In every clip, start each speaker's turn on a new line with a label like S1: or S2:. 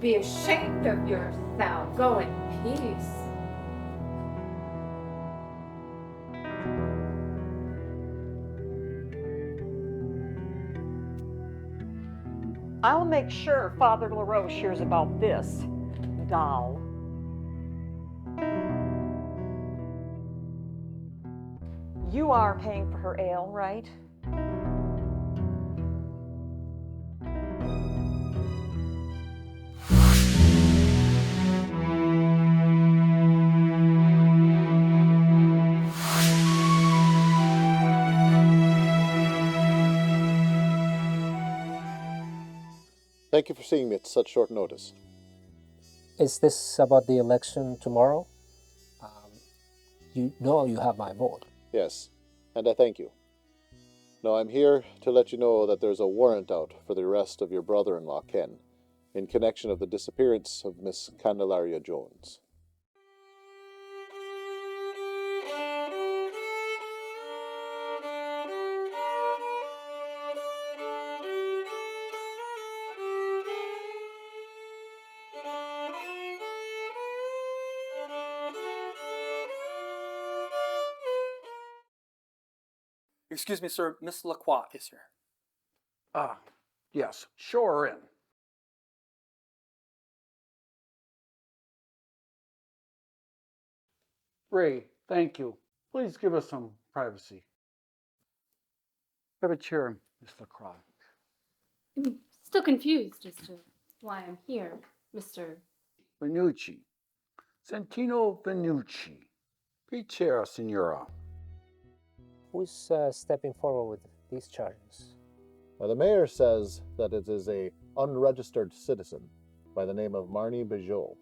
S1: be ashamed of yourself. Go in peace.
S2: I'll make sure Father LaRoche hears about this, doll. You are paying for her ale, right?
S3: Thank you for seeing me at such short notice.
S4: Is this about the election tomorrow? You know you have my vote.
S3: Yes, and I thank you. Now I'm here to let you know that there's a warrant out for the arrest of your brother-in-law, Ken, in connection of the disappearance of Miss Candelaria Jones.
S5: Excuse me, sir. Miss Lacroix is here.
S6: Yes, show her in. Ray, thank you. Please give us some privacy. Have a chair, Miss LaCroix.
S7: I'm still confused as to why I'm here, Mr.
S6: Venucci. Santino Venucci. Pichera, Signora.
S4: Who's stepping forward with these charges?
S3: Now, the mayor says that it is a unregistered citizen by the name of Marnie Bijot.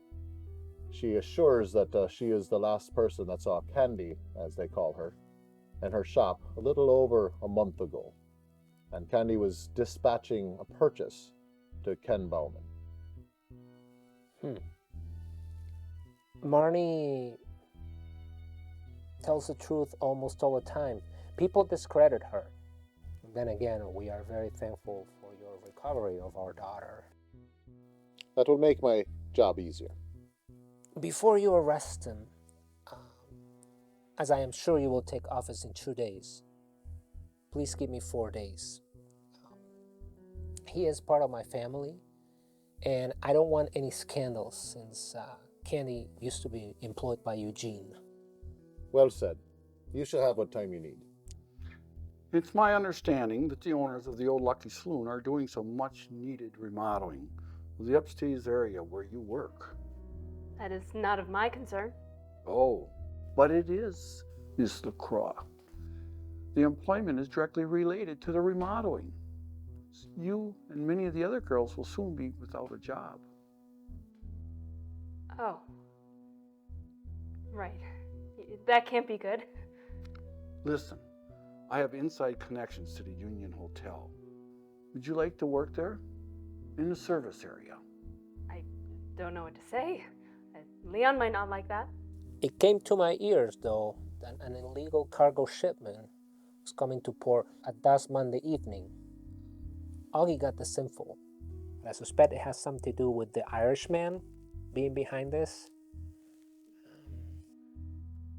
S3: She assures that she is the last person that saw Candy, as they call her, in her shop a little over a month ago. And Candy was dispatching a purchase to Ken Bauman.
S4: Marnie tells the truth almost all the time. People discredit her. Then again, we are very thankful for your recovery of our daughter.
S3: That will make my job easier.
S4: Before you arrest him, as I am sure you will take office in 2 days, please give me 4 days. He is part of my family, and I don't want any scandals since Candy used to be employed by Eugene.
S3: Well said. You shall have what time you need.
S6: It's my understanding that the owners of the old Lucky Saloon are doing some much needed remodeling of the upstairs area where you work.
S7: That is not of my concern.
S6: Oh, but it is, Miss LaCroix. The employment is directly related to the remodeling. You and many of the other girls will soon be without a job.
S7: Oh. Right. That can't be good.
S6: Listen, I have inside connections to the Union Hotel. Would you like to work there? In the service area.
S7: I don't know what to say. Leon might not like that.
S4: It came to my ears, though, that an illegal cargo shipment was coming to port at dusk Monday evening. Augie got the info. I suspect it has something to do with the Irishman being behind this.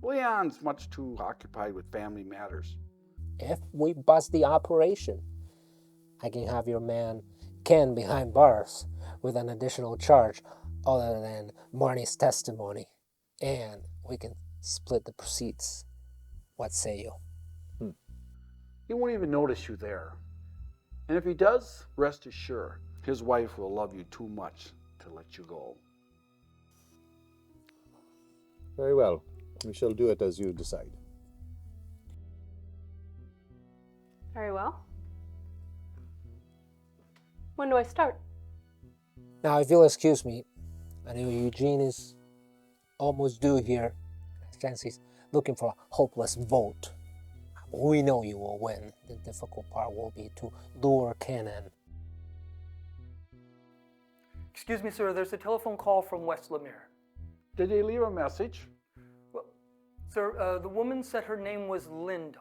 S6: Leon's much too occupied with family matters.
S4: If we bust the operation, I can have your man Ken behind bars with an additional charge other than Marnie's testimony. And we can split the proceeds. What say you?
S6: He won't even notice you there. And if he does, rest assured, his wife will love you too much to let you go.
S3: Very well. We shall do it as you decide.
S7: Very well. When do I start?
S4: Now, if you'll excuse me, I know Eugene is almost due here. Since he's looking for a hopeless vote. We know you will win. The difficult part will be to lure Ken in.
S5: Excuse me, sir. There's a telephone call from West Lemire.
S6: Did they leave a message?
S5: Well, sir, the woman said her name was Linda,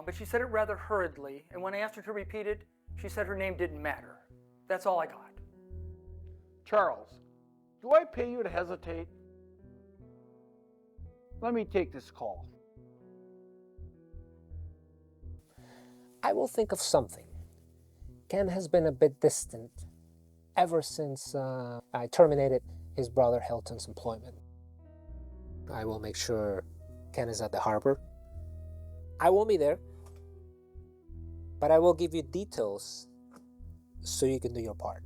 S5: but she said it rather hurriedly, and when I asked her to repeat it, she said her name didn't matter. That's all I got.
S6: Charles, Do I pay you to hesitate? Let me take this call.
S4: I will think of something. Ken has been a bit distant ever since I terminated his brother Hilton's employment. I will make sure Ken is at the harbor. I won't be there, but I will give you details so you can do your part.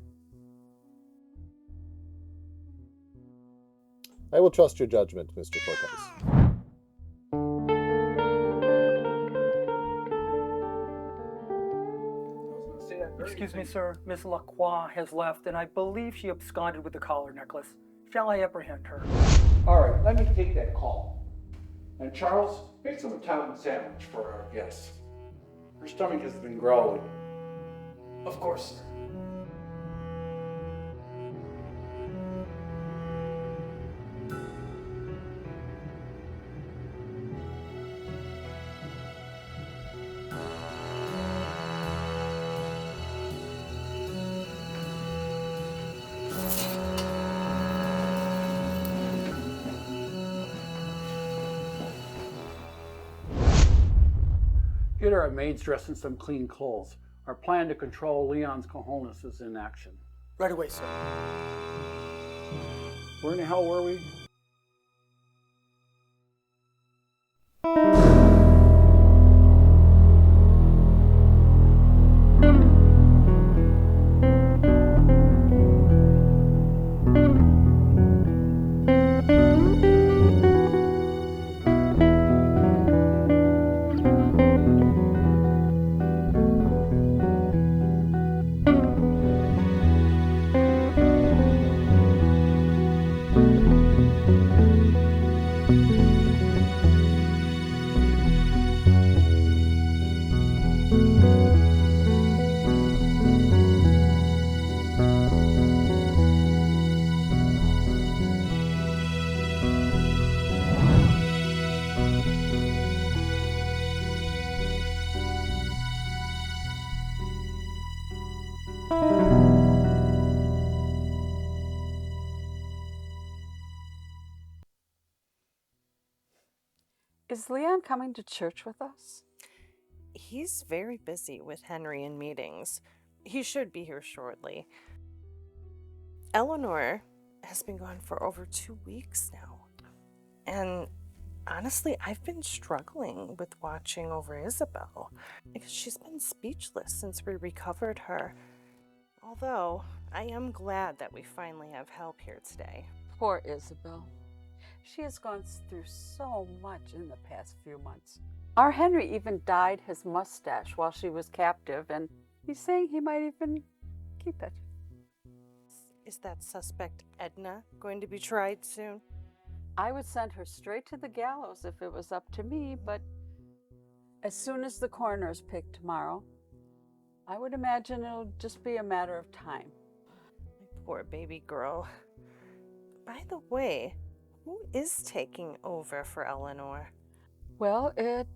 S3: I will trust your judgment, Mr. Cortez.
S5: Excuse me, sir. Miss Lacroix has left, and I believe she absconded with the collar necklace. Shall I apprehend her?
S6: All right, let me take that call. And Charles, make some Italian sandwich for our guests. Her stomach has been growling.
S5: Of course, sir.
S6: Get our maids dressed in some clean clothes. Our plan to control Leon's cojones is in action.
S5: Right away, sir.
S6: Where in the hell were we?
S2: Is Leon coming to church with us?
S8: He's very busy with Henry in meetings. He should be here shortly. Eleanor has been gone for over 2 weeks now. And honestly, I've been struggling with watching over Isabel because she's been speechless since we recovered her. Although, I am glad that we finally have help here today.
S2: Poor Isabel. She has gone through so much in the past few months. Our Henry even dyed his mustache while she was captive, and he's saying he might even keep it.
S8: Is that suspect Edna going to be tried soon?
S2: I would send her straight to the gallows if it was up to me, but as soon as the coroner is picked tomorrow, I would imagine it'll just be a matter of time.
S8: My poor baby girl. By the way, who is taking over for Eleanor?
S2: Well, it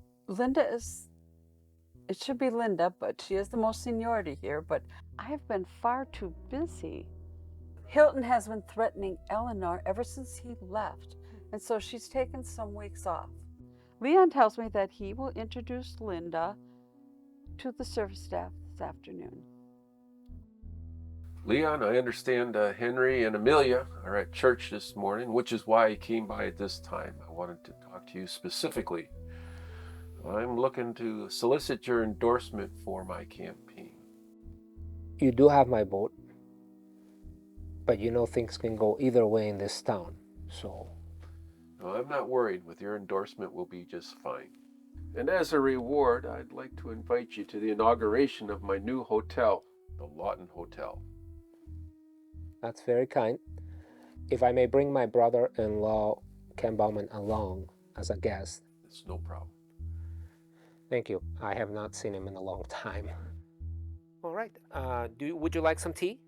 S2: should be Linda, but she has the most seniority here, but I have been far too busy. Hilton has been threatening Eleanor ever since he left, and so she's taken some weeks off. Leon tells me that he will introduce Linda to the service staff this afternoon.
S9: Leon, I understand Henry and Amelia are at church this morning, which is why I came by at this time. I wanted to talk to you specifically. I'm looking to solicit your endorsement for my campaign.
S4: You do have my vote, but you know things can go either way in this town, so...
S9: No, I'm not worried. With your endorsement, we'll be just fine. And as a reward, I'd like to invite you to the inauguration of my new hotel, the Lawton Hotel.
S4: That's very kind. If I may bring my brother-in-law, Ken Bauman, along as a guest.
S9: It's no problem.
S4: Thank you. I have not seen him in a long time. All right. Would you like some tea?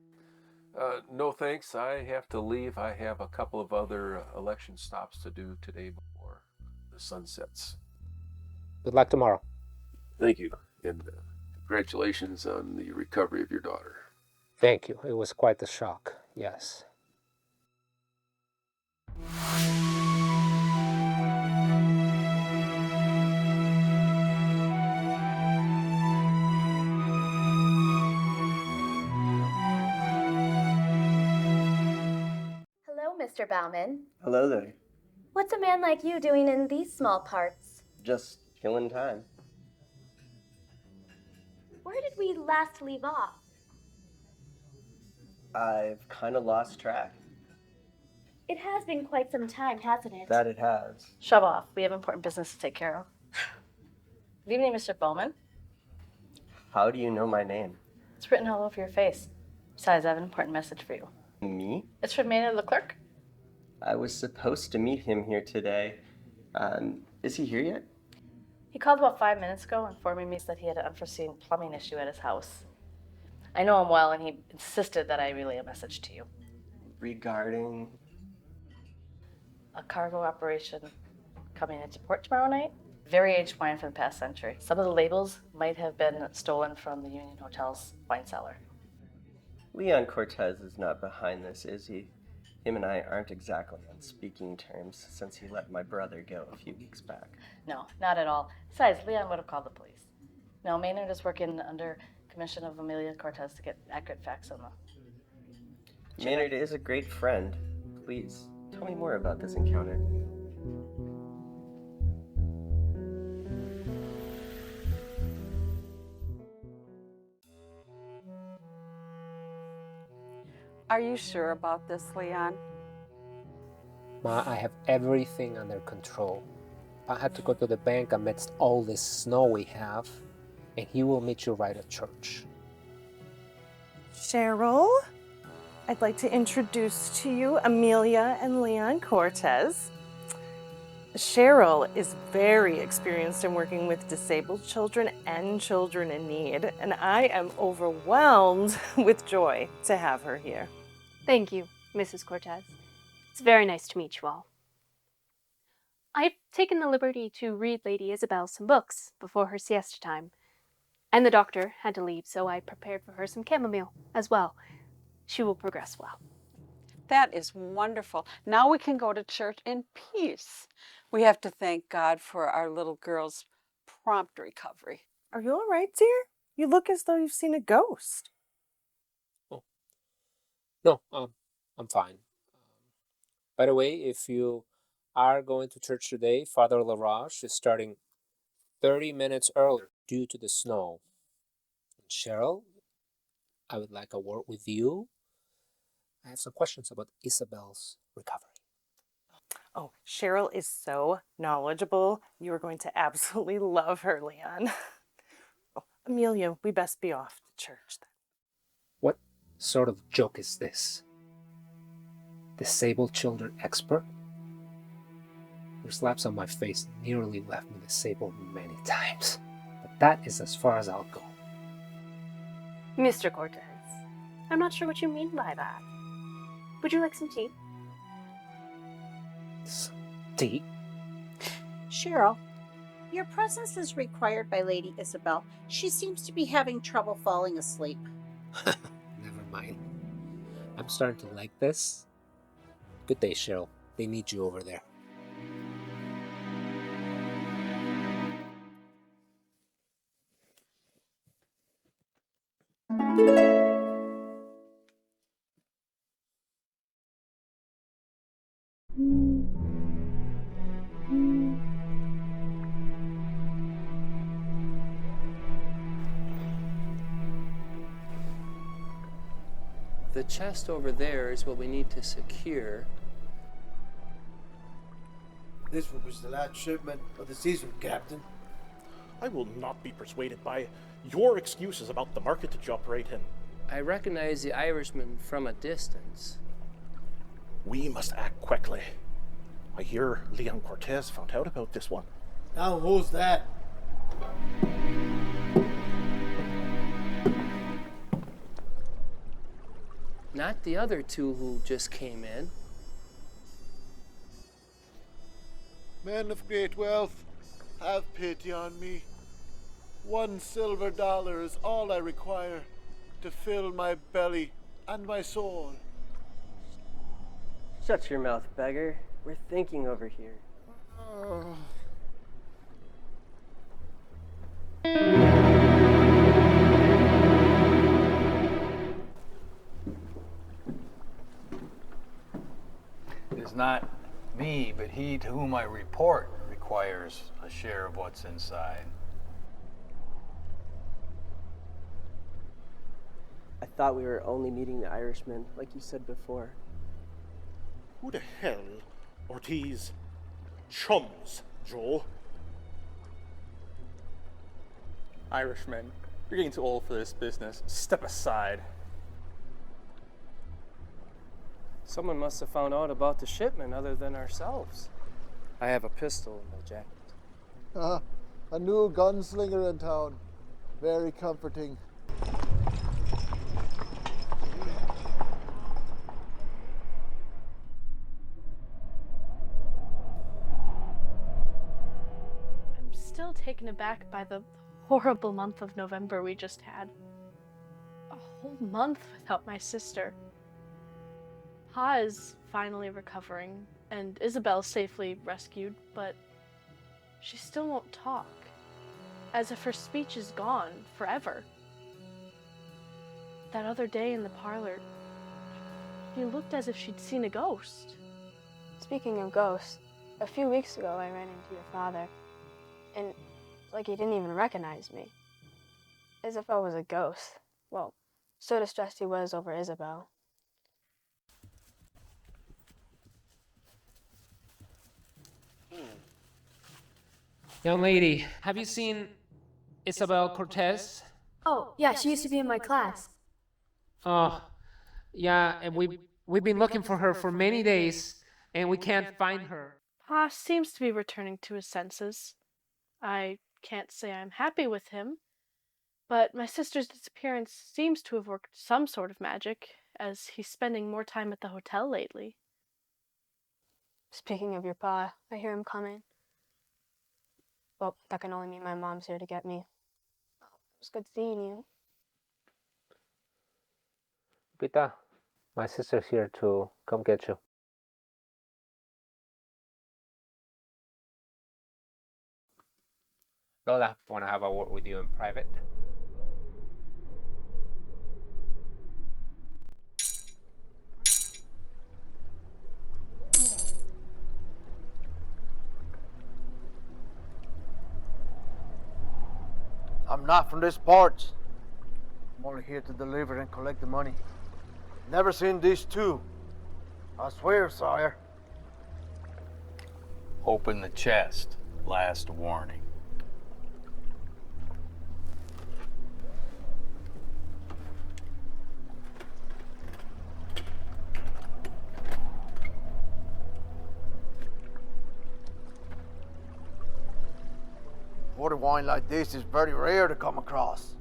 S9: No thanks. I have to leave. I have a couple of other election stops to do today before the sun sets.
S4: Good luck tomorrow.
S9: Thank you. And congratulations on the recovery of your daughter.
S4: Thank you. It was quite a shock, yes.
S10: Mr. Bauman.
S11: Hello there.
S10: What's a man like you doing in these small parts?
S11: Just killing time.
S10: Where did we last leave off?
S11: I've kind of lost track.
S10: It has been quite some time, hasn't it?
S11: That it has.
S12: Shove off. We have important business to take care of. Good evening, Mr. Bowman.
S11: How do you know my name?
S12: It's written all over your face. Besides, I have an important message for you.
S11: Me?
S12: It's from Maynard the clerk.
S11: I was supposed to meet him here today. Is he here yet?
S12: He called about 5 minutes ago, informing me that he had an unforeseen plumbing issue at his house. I know him well, and he insisted that I relay a message to you.
S11: Regarding?
S12: A cargo operation coming into port tomorrow night. Very aged wine from the past century. Some of the labels might have been stolen from the Union Hotel's wine cellar.
S11: Leon Cortez is not behind this, is he? Him and I aren't exactly on speaking terms since he let my brother go a few weeks back.
S12: No, not at all. Besides, Leon would have called the police. No, Maynard is working under commission of Amelia Cortez to get accurate facts on the...
S11: Maynard is a great friend. Please, tell me more about this encounter.
S2: Are you sure about this, Leon?
S4: Ma, I have everything under control. I had to go to the bank amidst all this snow we have, and he will meet you right at church.
S8: Cheryl, I'd like to introduce to you Amelia and Leon Cortez. Cheryl is very experienced in working with disabled children and children in need, and I am overwhelmed with joy to have her here.
S7: Thank you, Mrs. Cortez. It's very nice to meet you all. I've taken the liberty to read Lady Isabel some books before her siesta time, and the doctor had to leave, so I prepared for her some chamomile as well. She will progress well.
S2: That is wonderful. Now we can go to church in peace. We have to thank God for our little girl's prompt recovery.
S8: Are you all right, dear? You look as though you've seen a ghost.
S4: No, I'm fine. By the way, if you are going to church today, Father Laroche is starting 30 minutes earlier due to the snow. And Cheryl, I would like a word with you. I have some questions about Isabel's recovery.
S8: Oh, Cheryl is so knowledgeable. You are going to absolutely love her, Leon. Oh, Amelia, we best be off to church then.
S4: What sort of joke is this? Disabled children expert? Your slaps on my face nearly left me disabled many times, but that is as far as I'll go.
S7: Mr. Cortez, I'm not sure what you mean by that. Would you like some tea?
S4: Some tea?
S13: Cheryl, your presence is required by Lady Isabel. She seems to be having trouble falling asleep.
S4: Never mind. I'm starting to like this. Good day, Cheryl. They need you over there.
S14: The chest over there is what we need to secure.
S15: This was the last shipment of the season, Captain.
S16: I will not be persuaded by your excuses about the market that you operate in.
S14: I recognize the Irishman from a distance.
S16: We must act quickly. I hear Leon Cortez found out about this one.
S15: Now who's that?
S14: Not the other two who just came in.
S3: Men of great wealth, have pity on me. $1 silver is all I require to fill my belly and my soul.
S11: Shut your mouth, beggar. We're thinking over here.
S17: not me, but he to whom I report requires a share of what's inside.
S18: I thought we were only meeting the Irishman, like you said before.
S16: Who the hell are these chums, Joe?
S19: Irishman, you're getting too old for this business. Step aside.
S14: Someone must have found out about the shipment other than ourselves. I have a pistol in my jacket.
S3: Ah, a new gunslinger in town. Very comforting.
S7: I'm still taken aback by the horrible month of November we just had. A whole month without my sister. Pa is finally recovering, and Isabel's safely rescued, but she still won't talk, as if her speech is gone forever. That other day in the parlor, she looked as if she'd seen a ghost.
S20: Speaking of ghosts, a few weeks ago I ran into your father, and it's like he didn't even recognize me. As if I was a ghost. Well, so distressed he was over Isabel.
S4: Young lady, have you seen Isabel Cortez?
S20: Oh, yeah, she used to be in my class.
S4: Oh, yeah, and we've been looking for her for many days, and we can't find her.
S7: Pa seems to be returning to his senses. I can't say I'm happy with him, but my sister's disappearance seems to have worked some sort of magic, as he's spending more time at the hotel lately.
S20: Speaking of your pa, I hear him coming. Well, that can only mean my mom's here to get me. It was good seeing you.
S4: Pita, my sister's here to come get you. Lola, want to have a word with you in private?
S15: I'm not from this part. I'm only here to deliver and collect the money. Never seen these two. I swear, sire.
S17: Open the chest. Last warning.
S15: Water wine like this is very rare to come across.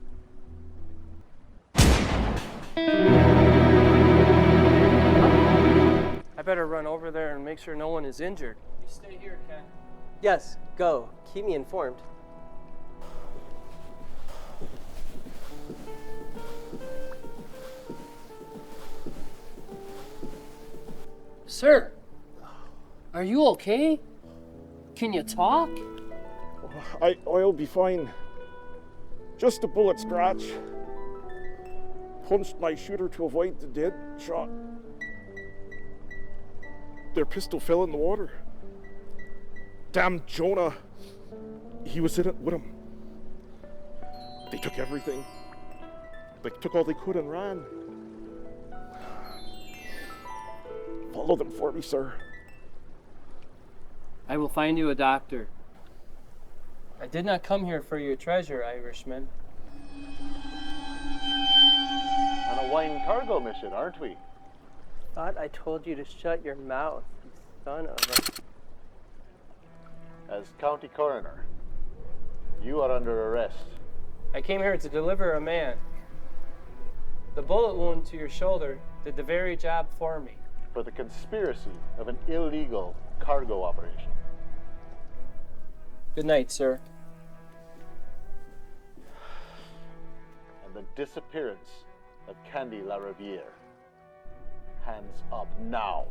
S14: I better run over there and make sure no one is injured.
S18: You stay here, Ken. Yes, go. Keep me informed.
S21: Sir, are you okay? Can you talk?
S16: I'll be fine. Just a bullet scratch. Punched my shooter to avoid the dead shot. Their pistol fell in the water. Damn Jonah. He was in it with him. They took everything. They took all they could and ran. Follow them for me, sir.
S21: I will find you a doctor.
S14: I did not come here for your treasure, Irishman.
S3: On a wine cargo mission, aren't we?
S18: Thought I told you to shut your mouth, you son of a...
S3: As county coroner, you are under arrest.
S14: I came here to deliver a man. The bullet wound to your shoulder did the very job for me.
S3: For the conspiracy of an illegal cargo operation.
S14: Good night, sir.
S3: And the disappearance of Candy LaRiviere. Hands up now.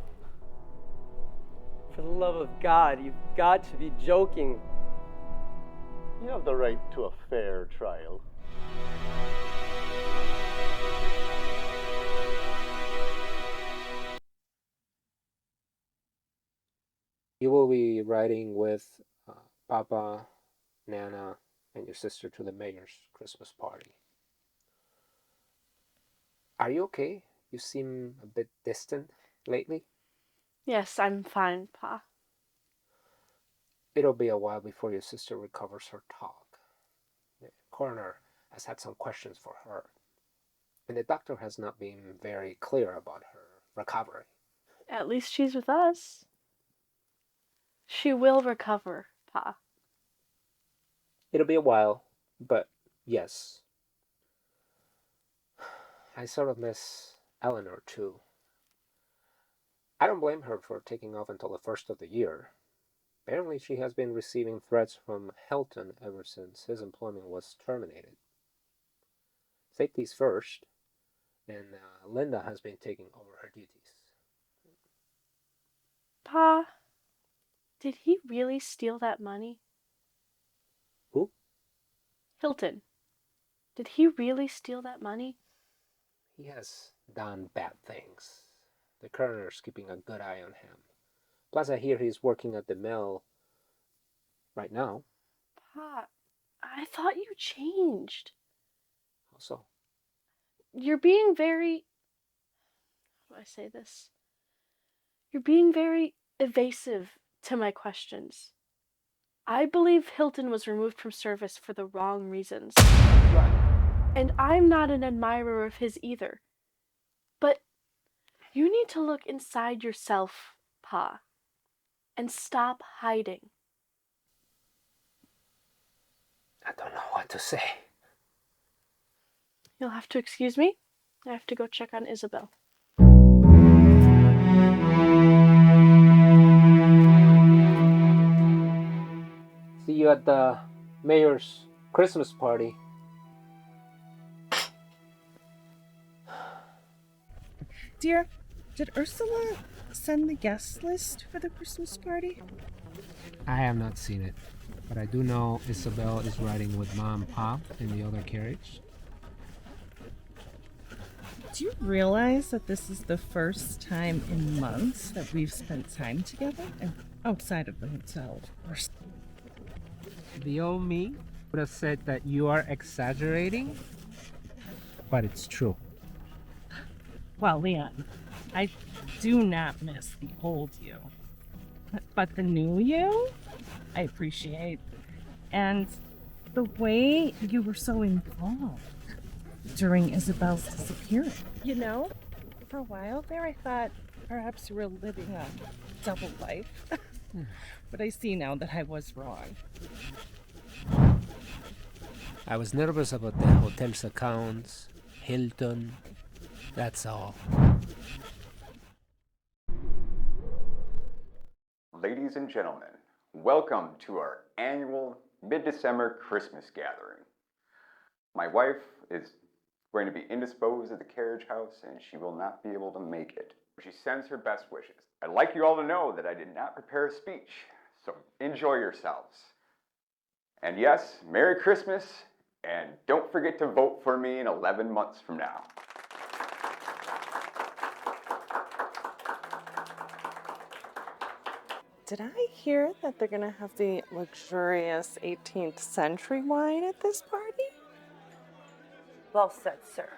S18: For the love of God, you've got to be joking.
S3: You have the right to a fair trial.
S4: riding with Papa, Nana, and your sister to the mayor's Christmas party. Are you okay? You seem a bit distant lately.
S7: Yes, I'm fine, Pa.
S4: It'll be a while before your sister recovers her talk. The coroner has had some questions for her, and the doctor has not been very clear about her recovery.
S7: At least she's with us. She will recover, Pa.
S4: It'll be a while, but yes. I sort of miss Eleanor too. I don't blame her for taking off until the first of the year. Apparently, she has been receiving threats from Hilton ever since his employment was terminated. Safety's first, and Linda has been taking over her duties.
S7: Pa, did he really steal that money?
S4: Who?
S7: Hilton. Did he really steal that money?
S4: He has done bad things. The coroner's keeping a good eye on him. Plus, I hear he's working at the mill right now.
S7: Pa, I thought you changed.
S4: How so?
S7: You're being very... How do I say this? You're being very evasive to my questions. I believe Hilton was removed from service for the wrong reasons. And I'm not an admirer of his either. But you need to look inside yourself, Pa, and stop hiding.
S4: I don't know what to say.
S7: You'll have to excuse me. I have to go check on Isabel.
S4: See you at the mayor's Christmas party.
S8: Dear, did Ursula send the guest list for the Christmas party?
S4: I have not seen it, but I do know Isabel is riding with Mom and Pop in the other carriage.
S8: Do you realize that this is the first time in months that we've spent time together? And outside of the hotel, of course.
S4: The old me would have said that you are exaggerating, but it's true.
S8: Well, Leon, I do not miss the old you. But the new you, I appreciate. And the way you were so involved during Isabel's disappearance. You know, for a while there, I thought perhaps you were living a double life. But I see now that I was wrong.
S4: I was nervous about the hotel's accounts, Hilton, that's all.
S1: Ladies and gentlemen, welcome to our annual mid-December Christmas gathering. My wife is going to be indisposed at the carriage house and she will not be able to make it. She sends her best wishes. I'd like you all to know that I did not prepare a speech, so enjoy yourselves. And yes, Merry Christmas, and don't forget to vote for me in 11 months from now.
S8: Did I hear that they're gonna have the luxurious 18th century wine at this party?
S22: Well said, sir.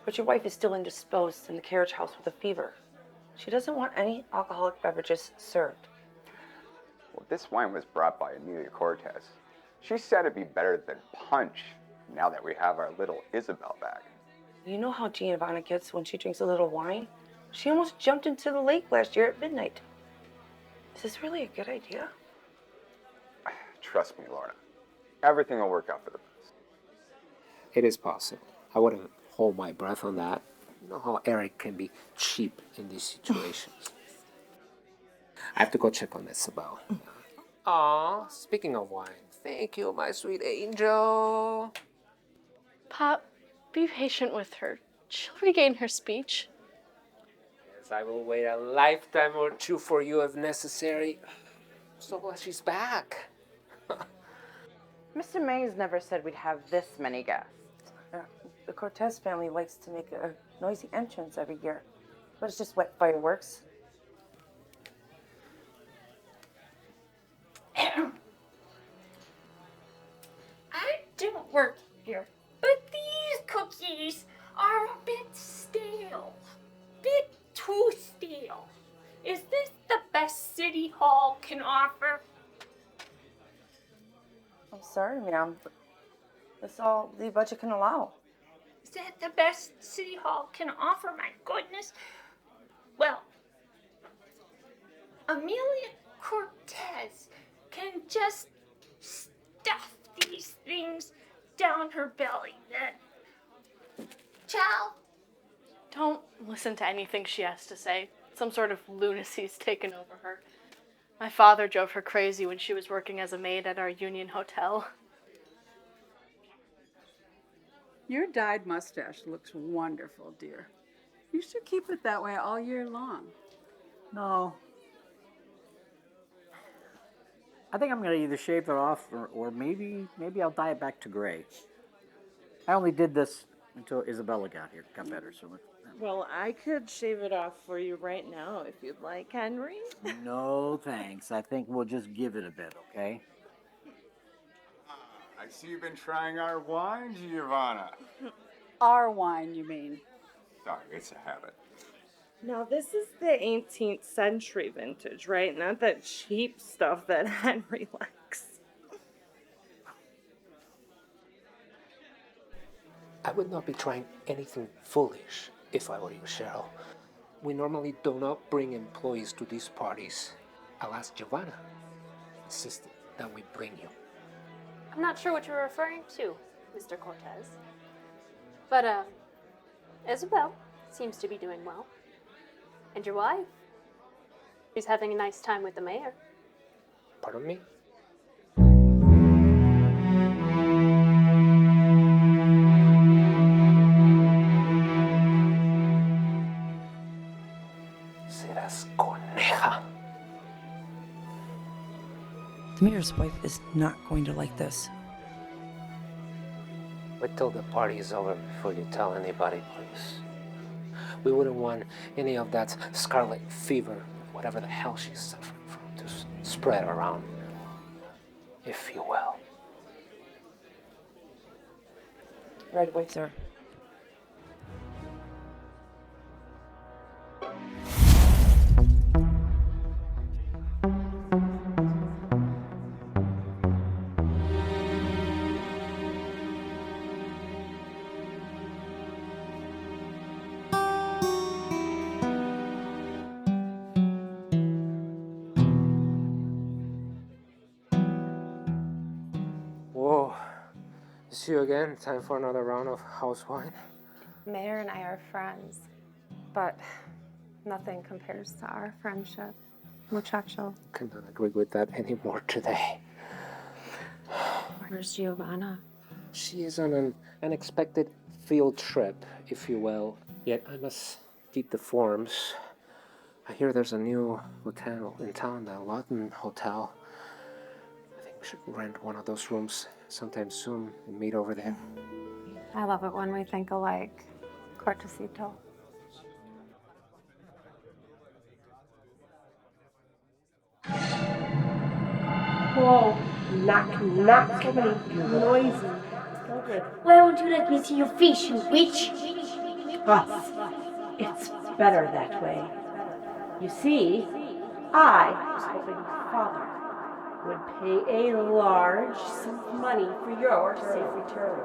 S22: But your wife is still indisposed in the carriage house with a fever. She doesn't want any alcoholic beverages served.
S1: Well, this wine was brought by Amelia Cortez. She said it'd be better than punch now that we have our little Isabel back.
S22: You know how Giovanna gets when she drinks a little wine? She almost jumped into the lake last year at midnight. Is this really a good idea?
S1: Trust me, Lorna. Everything will work out for the best.
S4: It is possible. I wouldn't hold my breath on that. You know how Eric can be cheap in these situations. I have to go check on Isabel. Aw, speaking of wine, thank you, my sweet angel.
S7: Pop, be patient with her. She'll regain her speech.
S4: Yes, I will wait a lifetime or two for you if necessary. So glad she's back.
S22: Mr. Mays never said we'd have this many guests. The Cortez family likes to make a noisy entrance every year, but it's just wet fireworks. sorry, ma'am. That's all the budget can allow.
S5: Is that the best City Hall can offer? My goodness. Well, Amelia Cortez can just stuff these things down her belly. Then, ciao.
S7: Don't listen to anything she has to say. Some sort of lunacy's taken over her. My father drove her crazy when she was working as a maid at our Union Hotel.
S2: Your dyed mustache looks wonderful, dear. You should keep it that way all year long.
S6: No. I think I'm going to either shave it off or maybe I'll dye it back to gray. I only did this until Isabella got better. So
S8: Well, I could shave it off for you right now if you'd like, Henry.
S6: no thanks. I think we'll just give it a bit, okay?
S1: I see you've been trying our wine, Giovanna.
S2: Our wine, you mean?
S1: Sorry, it's a habit.
S8: Now, this is the 18th century vintage, right? Not that cheap stuff that Henry likes.
S4: I would not be trying anything foolish if I were you, Cheryl. We normally do not bring employees to these parties. I'll ask Giovanna. Insisted that we bring you.
S7: I'm not sure what you're referring to, Mr. Cortez. But, Isabel seems to be doing well. And your wife? She's having a nice time with the mayor.
S4: Pardon me? Serás coneja.
S23: The mayor's wife is not going to like this.
S4: Wait till the party is over before you tell anybody, please. We wouldn't want any of that scarlet fever, whatever the hell she's suffering from, to spread around, if you will.
S22: Right away, sir.
S4: Whoa. It's you again. Time for another round of house wine.
S24: Mayor and I are friends, but nothing compares to our friendship. Muchacho.
S4: Cannot agree with that anymore today.
S24: Where's Giovanna?
S4: She is on an unexpected field trip, if you will. Yet I must keep the forms. I hear there's a new hotel in town, the Lawton Hotel. I think we should rent one of those rooms sometime soon and meet over there.
S24: I love it when we think alike. Cortecito.
S25: Whoa, not so many noisy children.
S10: Why won't you let me see your face, you witch?
S25: Us. It's better that way. You see, I was hoping Father would pay a large sum of money for your safe return.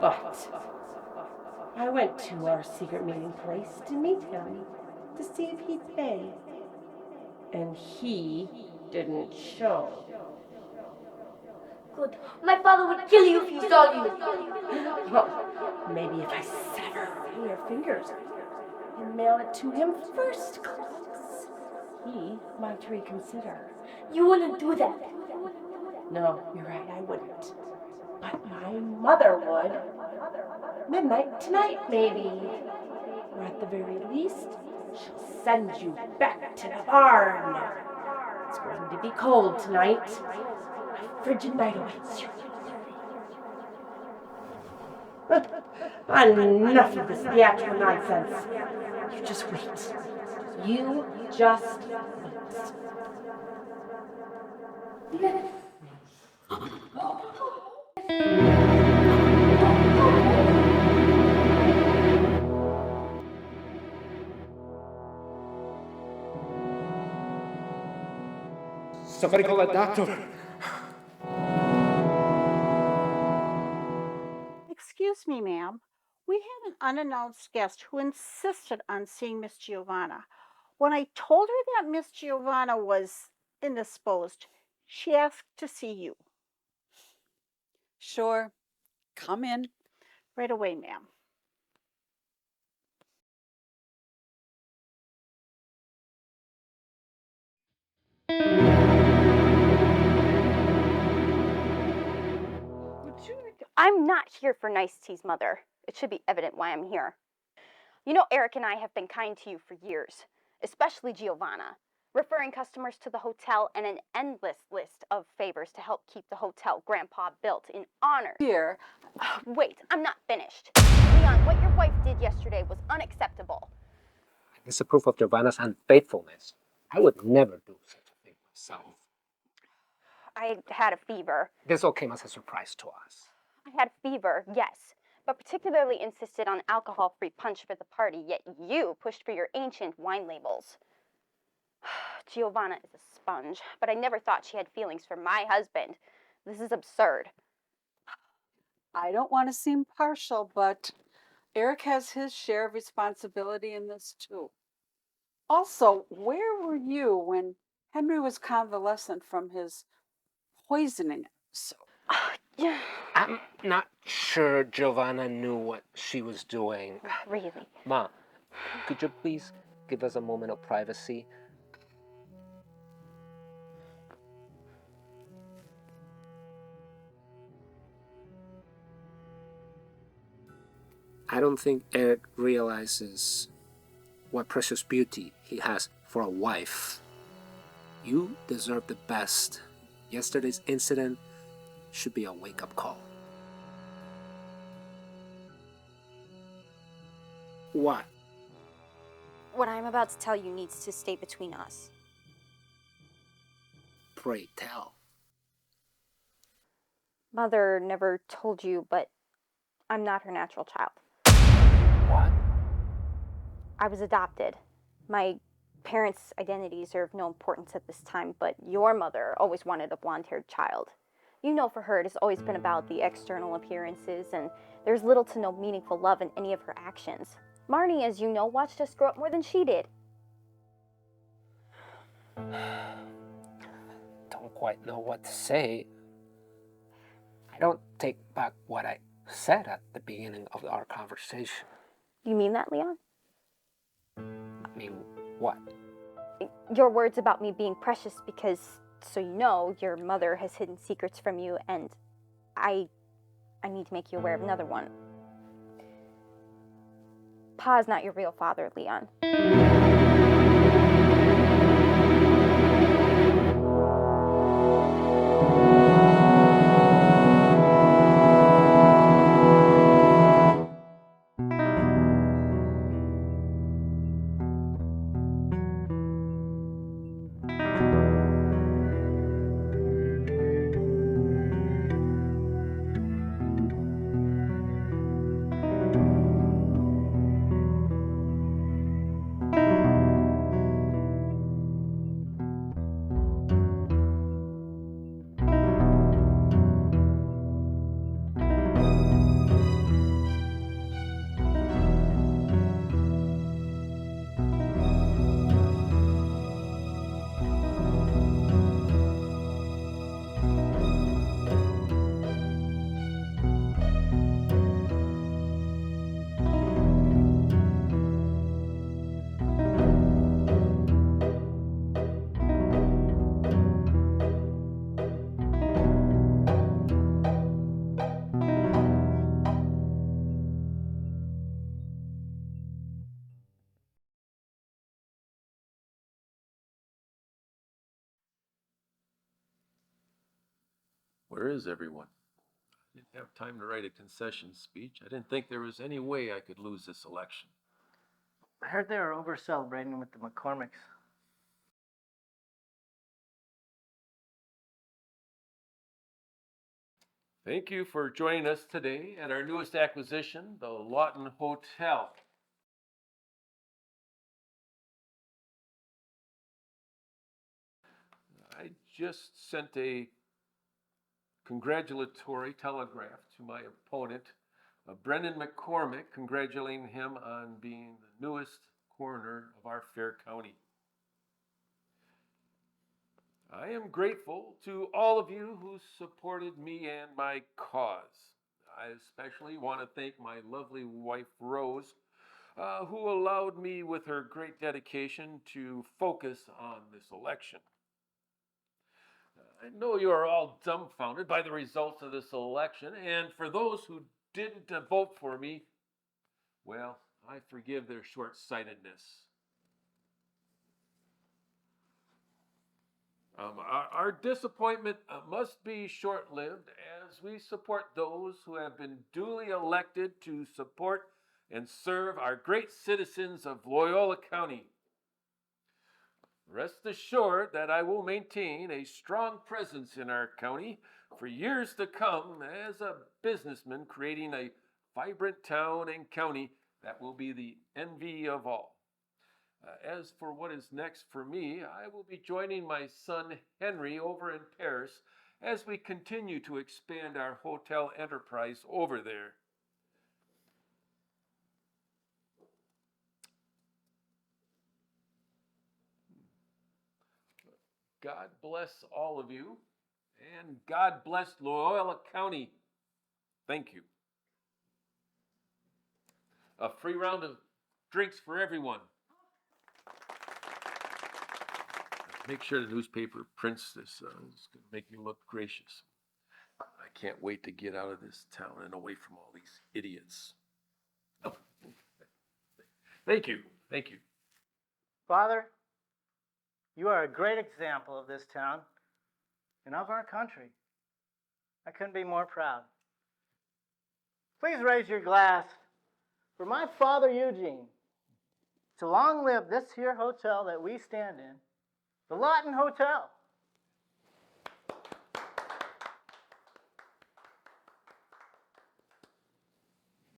S25: But I went to our secret meeting place to meet him to see if he'd pay. And he didn't show.
S10: Good. My father would kill you if he saw you.
S25: Well, maybe if I sever your fingers and mail it to him first class, he might reconsider.
S10: You wouldn't do that.
S25: No, you're right, I wouldn't. But my mother would. Midnight tonight, maybe. Or at the very least, she'll send you back to the barn. It's going to be cold tonight. A frigid night awaits you. Enough of this theatrical nonsense. You just wait. You just wait.
S4: Somebody call a doctor.
S9: me, ma'am. We had an unannounced guest who insisted on seeing Miss Giovanna. When I told her that Miss Giovanna was indisposed, she asked to see you.
S2: Sure. Come in.
S9: Right away, ma'am.
S10: I'm not here for nice teas, Mother. It should be evident why I'm here. You know, Eric and I have been kind to you for years, especially Giovanna, referring customers to the hotel and an endless list of favors to help keep the hotel Grandpa built in honor.
S2: Here.
S10: Wait, I'm not finished. Leon, what your wife did yesterday was unacceptable.
S4: It's a proof of Giovanna's unfaithfulness. I would never do such a thing myself.
S10: I had a fever.
S4: This all came as a surprise to us.
S10: I had fever, yes, but particularly insisted on alcohol-free punch for the party, yet you pushed for your ancient wine labels. Giovanna is a sponge, but I never thought she had feelings for my husband. This is absurd.
S2: I don't want to seem partial, but Eric has his share of responsibility in this too. Also, where were you when Henry was convalescent from his poisoning episode?
S4: I'm not sure Giovanna knew what she was doing.
S10: Really?
S4: Ma, could you please give us a moment of privacy? I don't think Eric realizes what precious beauty he has for a wife. You deserve the best. Yesterday's incident should be a wake-up call. What?
S10: What I'm about to tell you needs to stay between us.
S4: Pray tell.
S10: Mother never told you, but I'm not her natural child.
S4: What?
S10: I was adopted. My parents' identities are of no importance at this time, but your mother always wanted a blonde-haired child. You know, for her, it has always been about the external appearances, and there's little to no meaningful love in any of her actions. Marnie, as you know, watched us grow up more than she did.
S4: Don't quite know what to say. I don't take back what I said at the beginning of our conversation.
S10: You mean that, Leon?
S4: I mean, what?
S10: Your words about me being precious because, so you know, your mother has hidden secrets from you, and I need to make you aware of another one. Pa's not your real father, Leon.
S11: Where is everyone? I didn't have time to write a concession speech. I didn't think there was any way I could lose this election.
S18: I heard they were over celebrating with the McCormicks.
S11: Thank you for joining us today at our newest acquisition, the Lawton Hotel. I just sent a congratulatory telegraph to my opponent, Brendan McCormick, congratulating him on being the newest coroner of our fair county. I am grateful to all of you who supported me and my cause. I especially want to thank my lovely wife, Rose, who allowed me, with her great dedication, to focus on this election. I know you are all dumbfounded by the results of this election, and for those who didn't vote for me, well, I forgive their short-sightedness. Our disappointment must be short-lived as we support those who have been duly elected to support and serve our great citizens of Loyola County. Rest assured that I will maintain a strong presence in our county for years to come as a businessman, creating a vibrant town and county that will be the envy of all. As for what is next for me, I will be joining my son Henry over in Paris as we continue to expand our hotel enterprise over there. God bless all of you, and God bless Loyola County. Thank you. A free round of drinks for everyone. Make sure the newspaper prints this. It's going to make me look gracious. I can't wait to get out of this town and away from all these idiots. Oh. Thank you. Thank you.
S12: Father, you are a great example of this town and of our country. I couldn't be more proud. Please raise your glass for my father Eugene to long live this here hotel that we stand in, the Lawton Hotel.